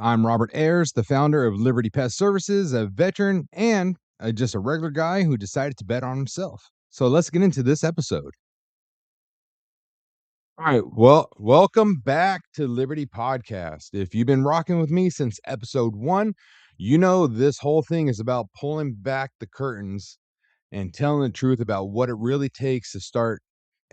I'm Robert Ayers, the founder of Liberty Pest Services, a veteran and just a regular guy who decided to bet on himself. So let's get into this episode. All right. Well, welcome back to Liberty Podcast. If you've been rocking with me since episode 1, you know this whole thing is about pulling back the curtains and telling the truth about what it really takes to start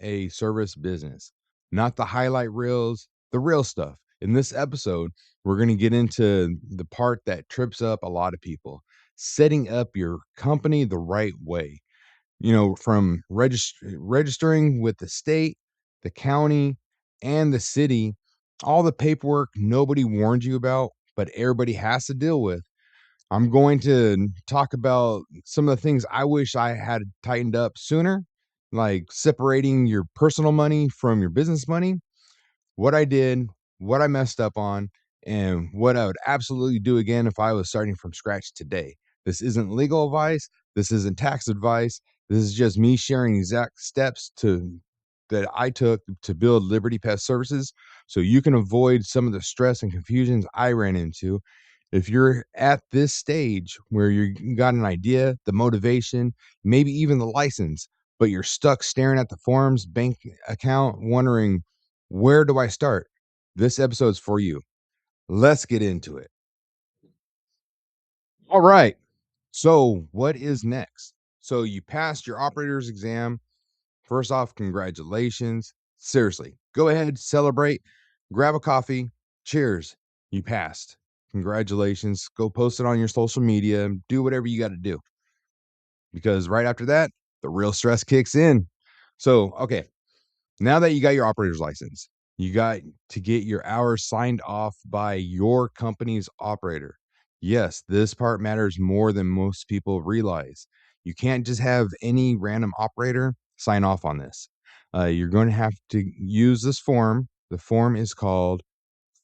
a service business, not the highlight reels, the real stuff. In this episode, we're going to get into the part that trips up a lot of people, setting up your company the right way. From registering with the state, the county, and the city, all the paperwork nobody warned you about, but everybody has to deal with. I'm going to talk about some of the things I wish I had tightened up sooner, like separating your personal money from your business money, what I did, what I messed up on, and what I would absolutely do again if I was starting from scratch today. This isn't legal advice. This isn't tax advice. This is just me sharing exact steps that I took to build Liberty Pest Services so you can avoid some of the stress and confusions I ran into. If you're at this stage where you got an idea, the motivation, maybe even the license, but you're stuck staring at the forms, bank account, wondering, where do I start? This episode's for you. Let's get into it. All right. So, what is next? So, you passed your operator's exam. First off, congratulations. Seriously, go ahead, celebrate, grab a coffee. Cheers. You passed. Congratulations. Go post it on your social media. Do whatever you got to do. Because right after that, the real stress kicks in. So, okay, now that you got your operator's license, you got to get your hours signed off by your company's operator. Yes, this part matters more than most people realize. You can't just have any random operator sign off on this. You're going to have to use this form. The form is called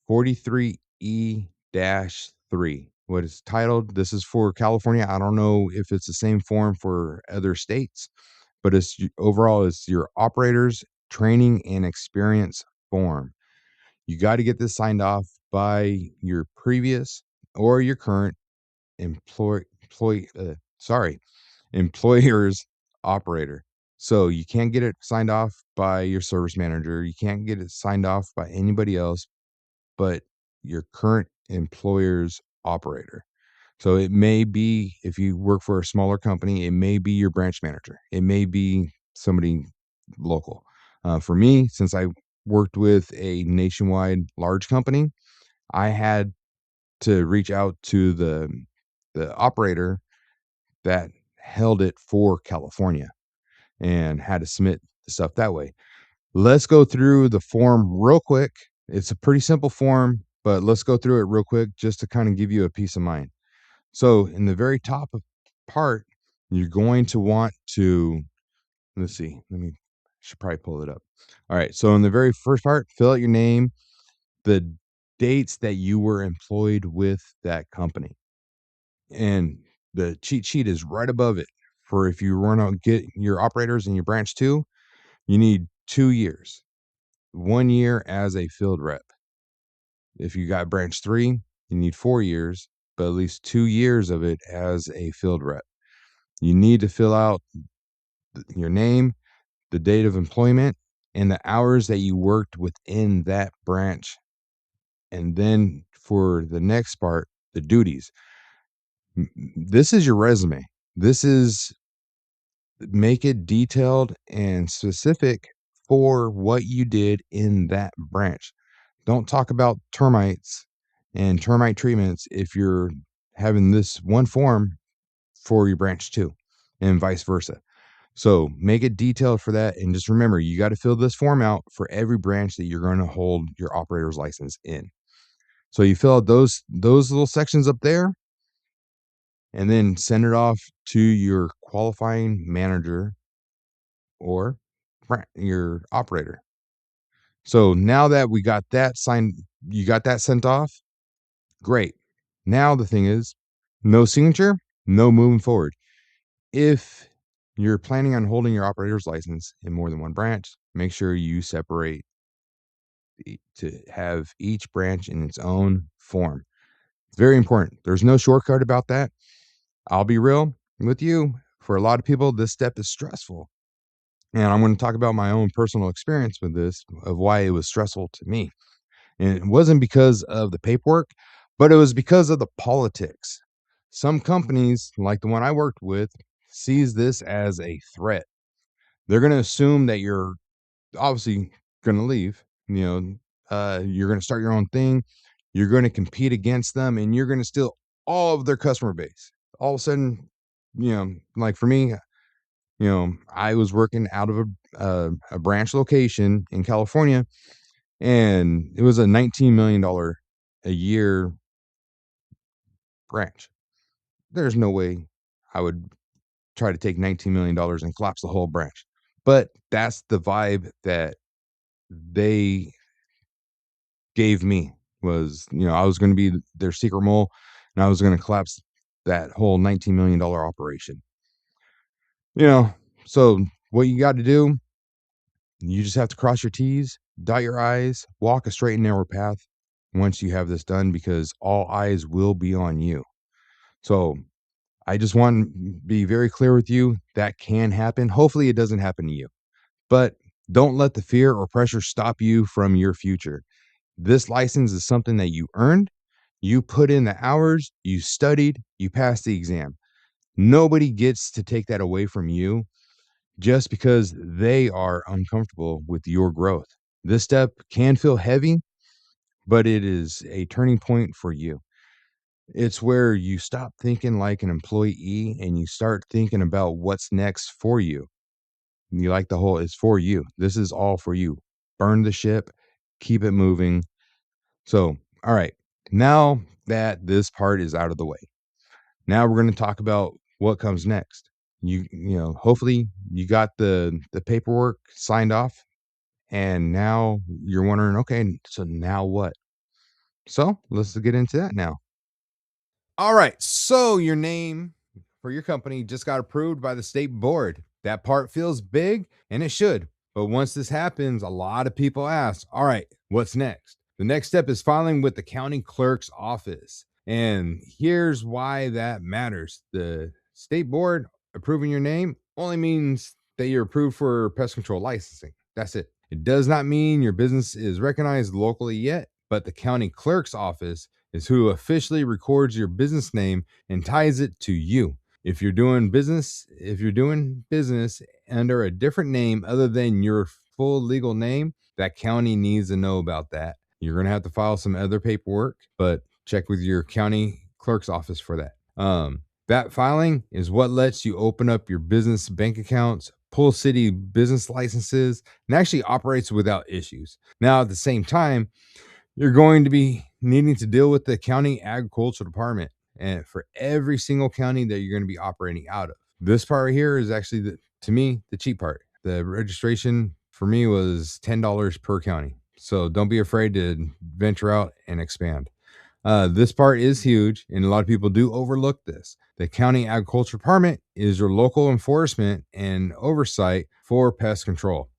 43E-3. What is titled? This is for California. I don't know if it's the same form for other states, but overall it's your operators training and experience form. You got to get this signed off by your previous or your current employer's operator. So you can't get it signed off by your service manager. You can't get it signed off by anybody else but your current employer's operator. So it may be, if you work for a smaller company, it may be your branch manager. It may be somebody local. For me, since I worked with a nationwide large company, I had to reach out to the operator that held it for California and had to submit the stuff that way. Let's go through the form real quick. It's a pretty simple form, but let's go through it real quick just to kind of give you a peace of mind. So in the very top part, you're going to want to, let's see, should probably pull it up. All right. So in the very first part, fill out your name, the dates that you were employed with that company. And the cheat sheet is right above it. For if you want to get your operators in your branch 2, you need 2 years. 1 year as a field rep. If you got branch 3, you need 4 years, but at least 2 years of it as a field rep. You need to fill out your name, the date of employment, and the hours that you worked within that branch. And then for the next part, the duties. This is your resume. Make it detailed and specific for what you did in that branch. Don't talk about termites and termite treatments if you're having this one form for your branch 2 and vice versa. So make it detailed for that. And just remember, you got to fill this form out for every branch that you're going to hold your operator's license in. So you fill out those little sections up there and then send it off to your qualifying manager or your operator. So now that we got that signed, you got that sent off. Great. Now the thing is, no signature, no moving forward. If you're planning on holding your operator's license in more than one branch, make sure you separate to have each branch in its own form. It's very important. There's no shortcut about that. I'll be real with you. For a lot of people, this step is stressful. And I'm going to talk about my own personal experience with this, of why it was stressful to me. And it wasn't because of the paperwork, but it was because of the politics. Some companies, like the one I worked with, sees this as a threat. They're going to assume that you're obviously going to leave, you're going to start your own thing, you're going to compete against them, and you're going to steal all of their customer base. All of a sudden, like for me, I was working out of a branch location in California, and it was a $19 million a year branch. There's no way I would try to take $19 million and collapse the whole branch. But that's the vibe that they gave me, was, I was going to be their secret mole, and I was going to collapse that whole $19 million operation. You know, so what you got to do, you just have to cross your T's, dot your I's, walk a straight and narrow path once you have this done, because all eyes will be on you. So I just want to be very clear with you, that can happen. Hopefully it doesn't happen to you, but don't let the fear or pressure stop you from your future. This license is something that you earned. You put in the hours, you studied, you passed the exam. Nobody gets to take that away from you just because they are uncomfortable with your growth. This step can feel heavy, but it is a turning point for you. It's where you stop thinking like an employee and you start thinking about what's next for you. You like the whole, it's for you. This is all for you. Burn the ship, keep it moving. So, all right. Now that this part is out of the way, now we're going to talk about what comes next. Hopefully you got the paperwork signed off, and now you're wondering, okay, so now what? So let's get into that now. All right. So your name for your company just got approved by the state board. That part feels big, and it should. But once this happens, a lot of people ask, all right, what's next? The next step is filing with the county clerk's office. And here's why that matters. The state board approving your name only means that you're approved for pest control licensing. That's it. It does not mean your business is recognized locally yet, but the county clerk's office is who officially records your business name and ties it to you. If you're doing business under a different name other than your full legal name, that county needs to know about that. You're going to have to file some other paperwork, but check with your county clerk's office for that. That filing is what lets you open up your business bank accounts, pull city business licenses, and actually operates without issues. Now, at the same time, you're going to be needing to deal with the county agriculture department, and for every single county that you're going to be operating out of. This part right here is actually, to me, the cheap part. The registration for me was $10 per county. So don't be afraid to venture out and expand. This part is huge, and a lot of people do overlook this. The county agriculture department is your local enforcement and oversight for pest control.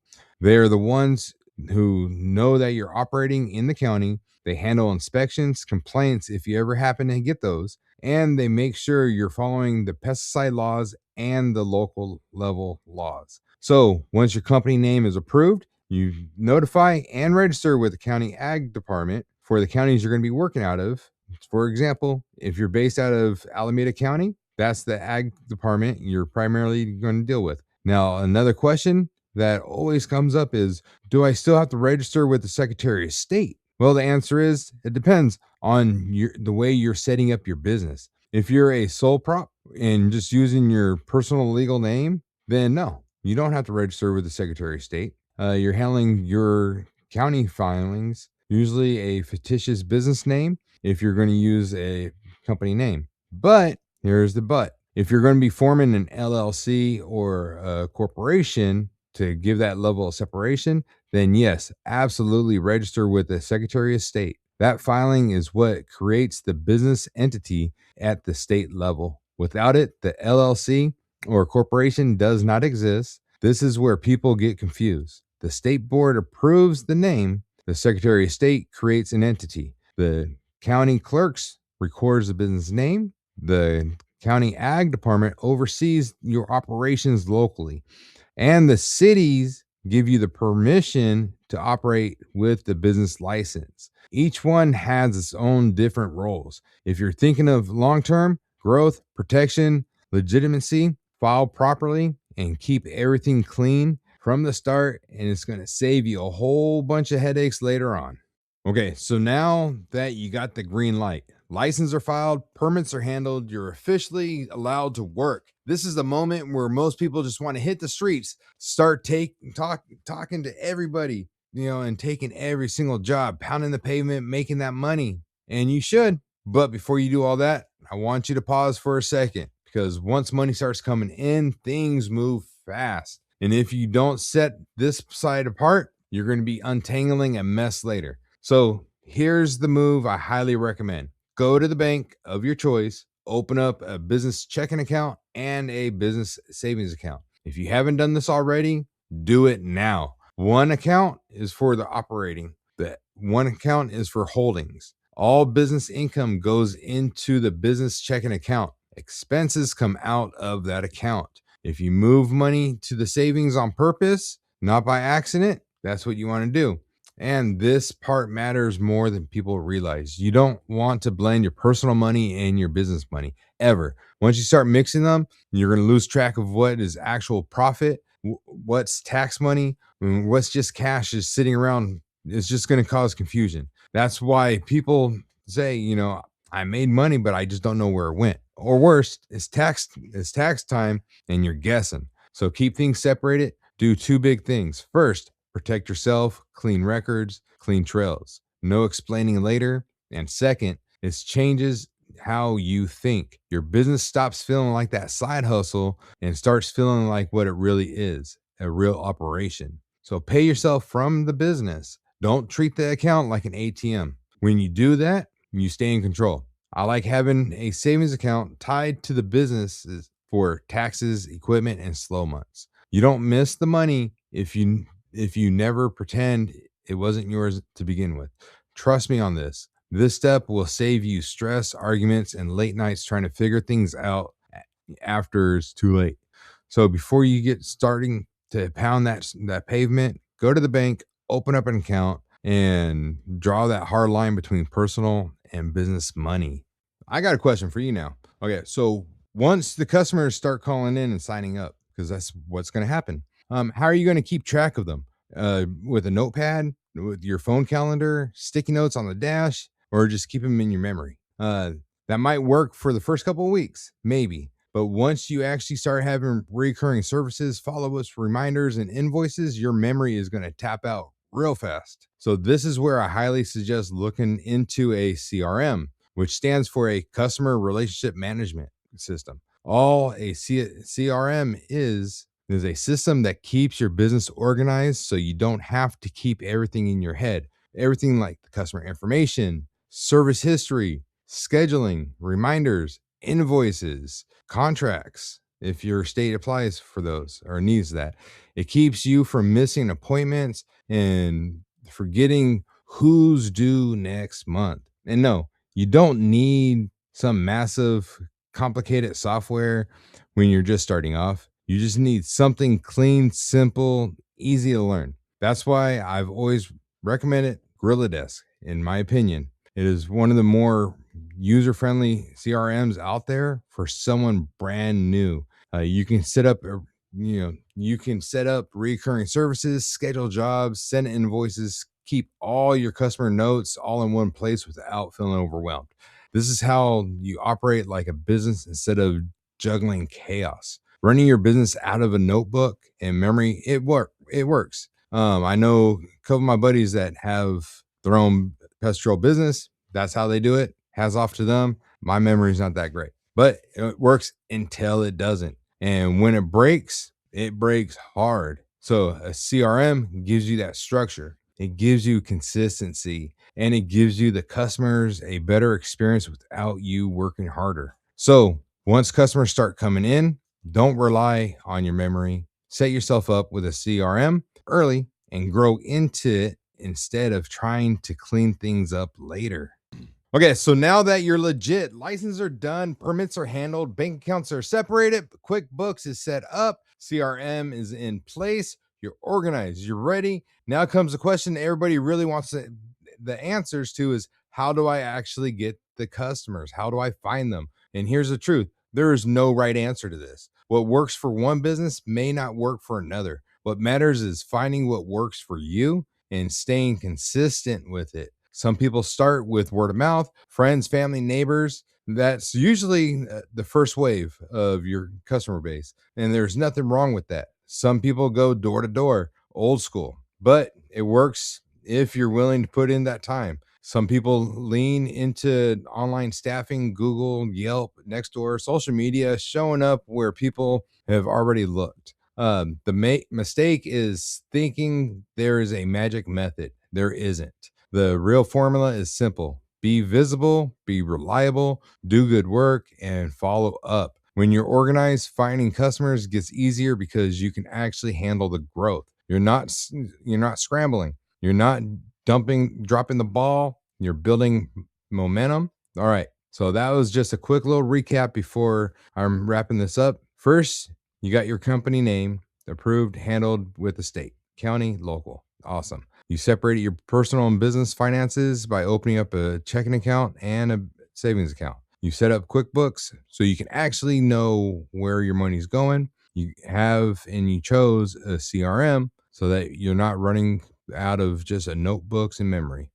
They are the ones who know that you're operating in the county. They handle inspections, complaints if you ever happen to get those, and they make sure you're following the pesticide laws and the local level laws. So once your company name is approved, you notify and register with the county ag department for the counties you're going to be working out of. For example, if you're based out of Alameda County, that's the ag department you're primarily going to deal with. Now, another question that always comes up is, do I still have to register with the Secretary of State? Well, the answer is it depends on the way you're setting up your business. If you're a sole prop and just using your personal legal name, then no, you don't have to register with the Secretary of State. You're handling your county filings, usually a fictitious business name, if you're going to use a company name. But here's the but. If you're going to be forming an LLC or a corporation to give that level of separation, then yes, absolutely register with the Secretary of State. That filing is what creates the business entity at the state level. Without it, the LLC or corporation does not exist. This is where people get confused. The state board approves the name, the Secretary of State creates an entity. The county clerk's records the business name. The county ag department oversees your operations locally, and the cities give you the permission to operate with the business license. Each one has its own different roles. If you're thinking of long term growth, protection, legitimacy, file properly, and keep everything clean from the start, and it's going to save you a whole bunch of headaches later on. Okay, so now that you got the green light, licenses are filed, permits are handled, you're officially allowed to work. This is the moment where most people just want to hit the streets, start talking to everybody, and taking every single job, pounding the pavement, making that money. And you should. But before you do all that, I want you to pause for a second, because once money starts coming in, things move fast. And if you don't set this side apart, you're going to be untangling a mess later. So here's the move I highly recommend. Go to the bank of your choice, open up a business checking account and a business savings account. If you haven't done this already, do it now. One account is for the operating, the one account is for holdings. All business income goes into the business checking account. Expenses come out of that account. If you move money to the savings on purpose, not by accident, that's what you want to do. And this part matters more than people realize. You don't want to blend your personal money and your business money ever. Once you start mixing them, you're going to lose track of what is actual profit, what's tax money, and what's just cash is sitting around. It's just going to cause confusion. That's why people say, I made money, but I just don't know where it went. Or worse, it's tax time and you're guessing. So keep things separated. Do two big things. First, protect yourself, clean records, clean trails. No explaining later. And second, it changes how you think. Your business stops feeling like that side hustle and starts feeling like what it really is, a real operation. So pay yourself from the business. Don't treat the account like an ATM. When you do that, you stay in control. I like having a savings account tied to the businesses for taxes, equipment, and slow months. You don't miss the money if you never pretend it wasn't yours to begin with. Trust me on this. This step will save you stress, arguments, and late nights trying to figure things out after it's too late. So before you get starting to pound that pavement, go to the bank, open up an account, and draw that hard line between personal and business money. I got a question for you now. Okay, so once the customers start calling in and signing up, because that's what's going to happen, how are you going to keep track of them? With a notepad, with your phone calendar, sticky notes on the dash, or just keep them in your memory? That might work for the first couple of weeks, maybe. But once you actually start having recurring services, follow-ups, reminders, and invoices, your memory is going to tap out real fast. So this is where I highly suggest looking into a CRM, which stands for a customer relationship management system. All a CRM is a system that keeps your business organized so you don't have to keep everything in your head. Everything like the customer information, service history, scheduling, reminders, invoices, contracts, if your state applies for those or needs that. It keeps you from missing appointments and forgetting who's due next month. And no, you don't need some massive, complicated software when you're just starting off. You just need something clean, simple, easy to learn. That's why I've always recommended Gorilla Desk, in my opinion. It is one of the more user-friendly CRMs out there for someone brand new. You can set up recurring services, schedule jobs, send invoices, keep all your customer notes all in one place without feeling overwhelmed. This is how you operate like a business instead of juggling chaos. Running your business out of a notebook and memory, it works. I know a couple of my buddies that have their own pest control business. That's how they do it. Hats off to them. My memory's not that great, but it works until it doesn't. And when it breaks hard. So a CRM gives you that structure. It gives you consistency, and it gives you the customers a better experience without you working harder. So once customers start coming in, don't rely on your memory. Set yourself up with a CRM early and grow into it instead of trying to clean things up later. Okay, so now that you're legit, licenses are done, permits are handled, bank accounts are separated, QuickBooks is set up, CRM is in place, you're organized, you're ready. Now comes the question everybody really wants the answers to is how do I actually get the customers? How do I find them? And here's the truth. There is no right answer to this. What works for one business may not work for another. What matters is finding what works for you and staying consistent with it. Some people start with word of mouth, friends, family, neighbors. That's usually the first wave of your customer base. And there's nothing wrong with that. Some people go door to door, old school, but it works if you're willing to put in that time. Some people lean into online staffing, Google, Yelp, Nextdoor, social media, showing up where people have already looked. The mistake is thinking there is a magic method. There isn't. The real formula is simple: be visible, be reliable, do good work, and follow up. When you're organized, finding customers gets easier because you can actually handle the growth. You're not scrambling. You're not dropping the ball. You're building momentum. All right. So that was just a quick little recap before I'm wrapping this up. First, you got your company name approved, handled with the state, county, local. Awesome. You separated your personal and business finances by opening up a checking account and a savings account. You set up QuickBooks so you can actually know where your money's going. You have and you chose a CRM so that you're not running out of just a notebooks and memory.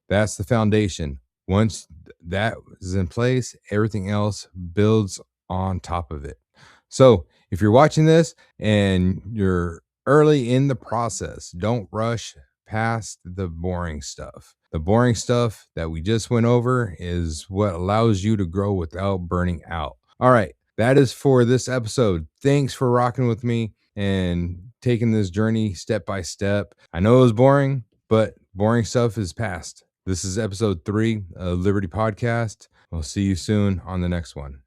That's the foundation. Once that is in place, everything else builds on top of it. So if you're watching this and you're early in the process, don't rush past the boring stuff. The boring stuff that we just went over is what allows you to grow without burning out. All right, that is for this episode. Thanks for rocking with me and taking this journey step by step. I know it was boring, but boring stuff is past. This is episode 3 of Liberty Podcast. We'll see you soon on the next one.